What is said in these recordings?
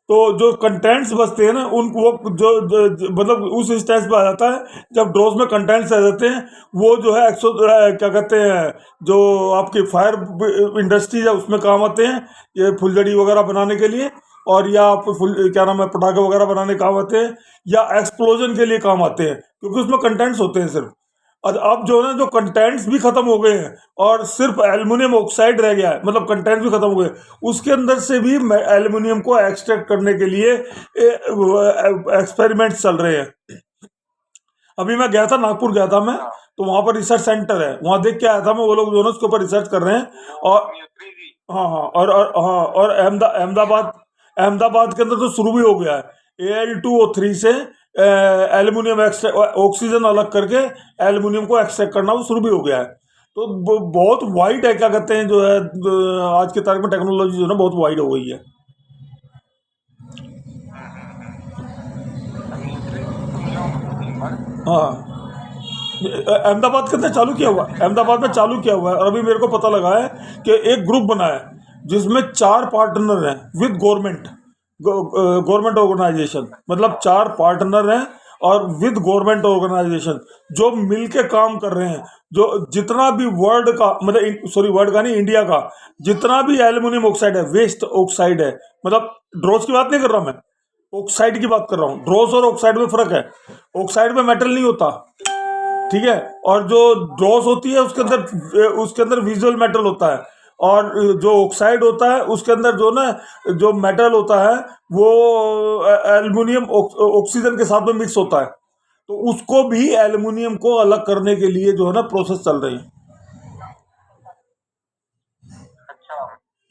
तो जो कंटेंट्स बचते हैं ना उन वो मतलब उस स्टेज पे आ जाता है जब ड्रॉस में कंटेंट्स आ जाते हैं, वो जो है क्या कहते हैं, जो आपकी फायर इंडस्ट्रीज है उसमें काम आते हैं, ये फुलझड़ी वगैरह बनाने के लिए, और या क्या नाम है, पटाखे वगैरह बनाने काम आते हैं, या एक्सप्लोजन के लिए काम आते हैं, क्योंकि उसमें कंटेंट्स होते हैं सिर्फ। और अब जो है ना, जो कंटेंट्स भी खत्म हो गए हैं और सिर्फ एल्युमिनियम ऑक्साइड रह गया है, मतलब कंटेंट्स भी खत्म हो गए, उसके अंदर से भी एल्युमिनियम को एक्सट्रैक्ट करने के लिए एक्सपेरिमेंट चल रहे हैं। अभी मैं गया था, नागपुर गया था मैं, तो वहां पर रिसर्च सेंटर है, वहां देख के आया था मैं, वो लोग जो है ना उसके ऊपर रिसर्च कर रहे हैं। और हाँ हाँ, हाँ, और अहमदाबाद अहमदाबाद के अंदर तो शुरू भी हो गया है, Al2O3 से एल्युमिनियम ऑक्सीजन अलग करके एल्युमिनियम को एक्सट्रैक्ट करना वो शुरू भी हो गया है। तो बहुत वाइड है, क्या कहते हैं, जो है आज के तारीख में टेक्नोलॉजी जो है ना बहुत वाइड हो गई है। हाँ, अहमदाबाद के अंदर चालू किया हुआ, अहमदाबाद में चालू किया हुआ है, और अभी मेरे को पता लगा है कि एक ग्रुप बना है जिसमें 4 पार्टनर हैं विद गवर्नमेंट, गवर्नमेंट ऑर्गेनाइजेशन, मतलब 4 पार्टनर हैं और विद गवर्नमेंट ऑर्गेनाइजेशन जो मिलके काम कर रहे हैं। जो जितना भी वर्ल्ड का, मतलब सॉरी वर्ल्ड का नहीं, इंडिया का जितना भी एल्युमिनियम ऑक्साइड है, वेस्ट ऑक्साइड है, मतलब ड्रोस की बात नहीं कर रहा मैं, ऑक्साइड की बात कर रहा हूँ। ड्रोस और ऑक्साइड में फर्क है, ऑक्साइड में मेटल नहीं होता, ठीक है, और जो ड्रॉस होती है उसके अंदर विजुअल मेटल होता है, और जो ऑक्साइड होता है उसके अंदर जो ना, जो मेटल होता है वो एल्युमिनियम ऑक्सीजन के साथ में मिक्स होता है, तो उसको भी एल्युमिनियम को अलग करने के लिए जो है ना प्रोसेस चल रही है।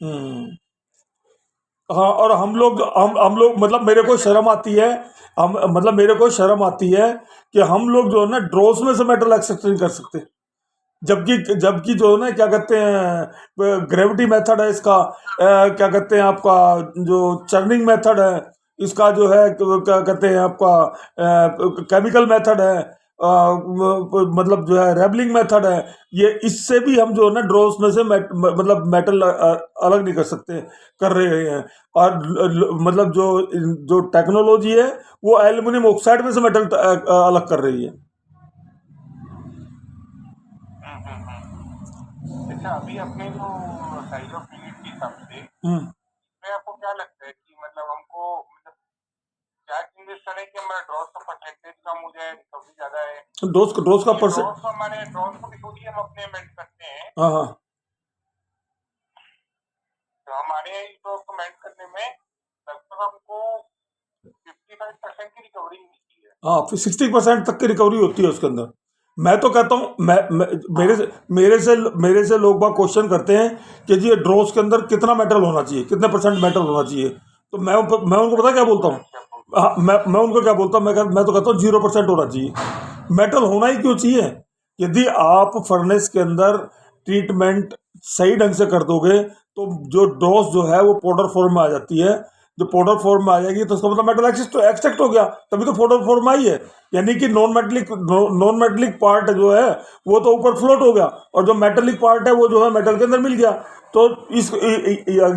हम्म। हाँ, और हम लोग मतलब मेरे को शर्म आती है, हम मतलब मेरे को शर्म आती है कि हम लोग जो है ना ड्रॉस में से मेटल एक्सट्रैक्ट नहीं कर सकते, जबकि जबकि जो है ना, क्या कहते हैं, ग्रेविटी मेथड है इसका, क्या कहते हैं आपका, जो चर्निंग मेथड है इसका, जो है क्या कहते हैं आपका, केमिकल मेथड है, मतलब जो है रेबलिंग मेथड है, ये इससे भी हम जो है ना ड्रोस में से मतलब मेटल अलग नहीं कर सकते, कर रहे हैं। और मतलब जो जो टेक्नोलॉजी है वो एल्युमिनियम ऑक्साइड में से मेटल अलग कर रही है। अच्छा, अभी अपने जो साइज ऑफ यूनिट के हिसाब से हम्म। इसमें आपको क्या लगता है कि मतलब हमको मतलब क्या चेंजेस करें कि हमारा ड्रॉस का परसेंटेज कम हो जाए, रिकवरी ज्यादा है? डोज का क्योंकि परसेंट। ड्रॉस को हमारे ड्रॉस को भी थोड़ी हम अपने मेंट करते हैं, हाँ हाँ तो हमारे यहाँ इस ड्रॉस को मेंट करने में लगभग हमको 55% की रिकवरी मिलती है। हाँ, फिर 60% तक की रिकवरी होती है उसके अंदर। मैं तो कहता हूँ, मैं हाँ। मेरे से लोग बाग क्वेश्चन करते हैं कि जी ये ड्रॉस के अंदर कितना मेटल होना चाहिए, कितने परसेंट मेटल होना चाहिए, तो मैं उनको पता क्या बोलता हूँ, क्या बोल हाँ, मैं उनको क्या बोलता हूँ, मैं तो कहता हूँ 0% होना चाहिए। मेटल होना ही क्यों चाहिए? यदि आप फर्नेस के अंदर ट्रीटमेंट सही ढंग से कर दोगे तो जो डोज जो है वो पाउडर फॉर्म में आ जाती है, जो पाउडर फॉर्म में आ जाएगी तो उसका मतलब मेटल एक्सट्रैक्ट हो गया, तभी तो पाउडर फॉर्म में आई है। यानी कि नॉन मेटलिक पार्ट जो है वो तो ऊपर फ्लोट हो गया, और जो मेटलिक पार्ट है वो जो है मेटल के अंदर मिल गया। तो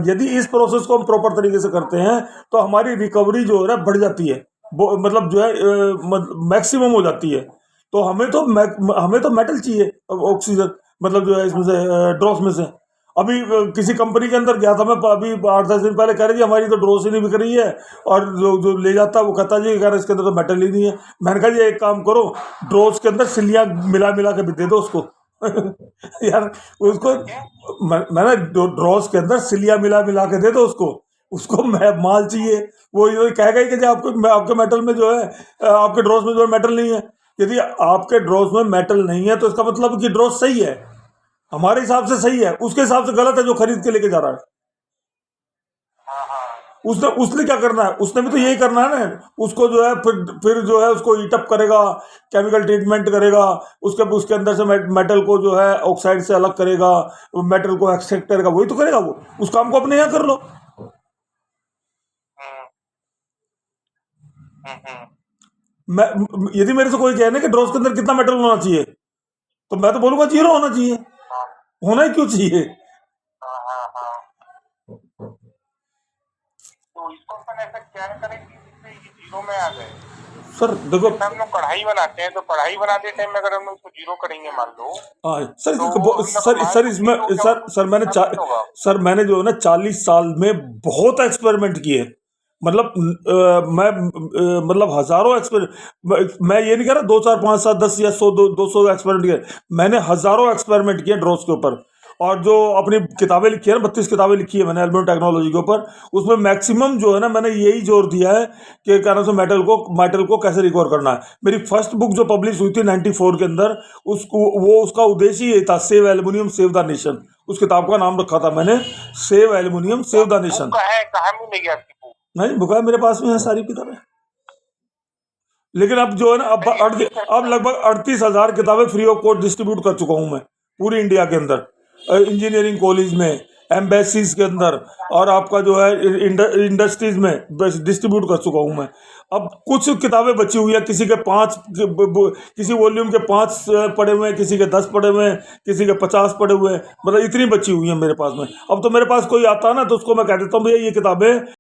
यदि इस प्रोसेस को हम प्रॉपर तरीके से करते हैं तो हमारी रिकवरी जो है ना बढ़ जाती है, मतलब जो है मैक्सिमम हो जाती है। तो हमें तो मेटल चाहिए, ऑक्सीजन, मतलब जो है इसमें से ड्रॉस में से। अभी किसी कंपनी के अंदर गया था मैं, अभी 8-10 दिन पहले, कह रही थी हमारी तो ड्रॉस ही नहीं बिक रही है, और जो जो ले जाता है वो कहता जी यार इसके अंदर तो मेटल ही नहीं है। मैंने कहा जी एक काम करो, ड्रॉस के अंदर सिलियाँ मिला मिला के भी दे दो उसको। यार उसको, क्या? मैंने ड्रॉस के अंदर सिलियाँ मिला मिला के दे दो उसको, उसको माल चाहिए। वो ये कहेगा ही कि जी आपके मेटल में जो है, आपके ड्रॉस में जो है मेटल नहीं है। यदि आपके ड्रॉस में मेटल नहीं है तो इसका मतलब कि ड्रॉस सही है, हमारे हिसाब से सही है, उसके हिसाब से गलत है जो खरीद के लेके जा रहा है। हाँ हाँ। उसने उसने क्या करना है, उसने भी तो यही करना है ना, उसको जो है फिर जो है उसको हीटअप करेगा, केमिकल ट्रीटमेंट करेगा, उसके उसके अंदर से मेटल को जो है ऑक्साइड से अलग करेगा, मेटल को एक्सट्रैक्ट करेगा, वही तो करेगा वो। उस काम को अपने यहाँ कर लो। हम्म हम्म। मैं यदि मेरे से कोई कहे ना कि ड्रॉस के अंदर कितना मेटल होना चाहिए, तो मैं तो बोलूंगा 0 होना चाहिए। हाँ होना ही क्यों चाहिए? हाँ हाँ हाँ। तो तो इसको अपन ऐसा क्या करें कि जिससे ये जीरो में आ जाए। सर देखो, जैसे हम लोग कढ़ाई बनाते हैं तो कढ़ाई बनाते टाइम में अगर हम लोग इसको जीरो करेंगे मान लो, हाँ सर, तो सर इसमें सर मैंने जो है ना 40 साल में बहुत एक्सपेरिमेंट किए। मतलब मतलब हजारों एक्सपेरिमेंट, मैं ये नहीं कह रहा 2 4 5 7 10 या 100 200 एक्सपेरिमेंट किए, मैंने हजारों एक्सपेरिमेट किए ड्रॉस के ऊपर। और जो अपनी किताबें लिखी है ना, 32 किताबें लिखी है मैंने एल्यूमिनियम टेक्नोलॉजी के ऊपर, उसमें मैक्सिमम जो है ना मैंने यही जोर दिया है कि क्या नाम से मेटल को कैसे रिकवर करना है। मेरी फर्स्ट बुक जो पब्लिश हुई थी 94 के अंदर, उसका उद्देश्य यही था, save aluminium save the nation. उस किताब का नाम रखा था मैंने, save aluminium save the nation. कहाँ मिलेगी आपकी बुक? नहीं, बुक है मेरे पास में है सारी किताबें। लेकिन अब जो है ना, अब लगभग 38,000 किताबें फ्री ऑफ कॉस्ट डिस्ट्रीब्यूट कर चुका हूं मैं पूरी इंडिया के अंदर, इंजीनियरिंग कॉलेज में, एम्बेसीज के अंदर, और आपका जो है इंडस्ट्रीज में डिस्ट्रीब्यूट कर चुका हूं मैं। अब कुछ किताबें बची हुई है, किसी के 5, किसी वॉल्यूम के 5 पड़े हुए हैं, किसी के 10 पड़े हुए हैं, किसी के 50 पड़े हुए हैं, मतलब इतनी बची हुई है मेरे पास में। अब तो मेरे पास कोई आता है ना तो उसको मैं कह देता हूँ भैया ये किताबें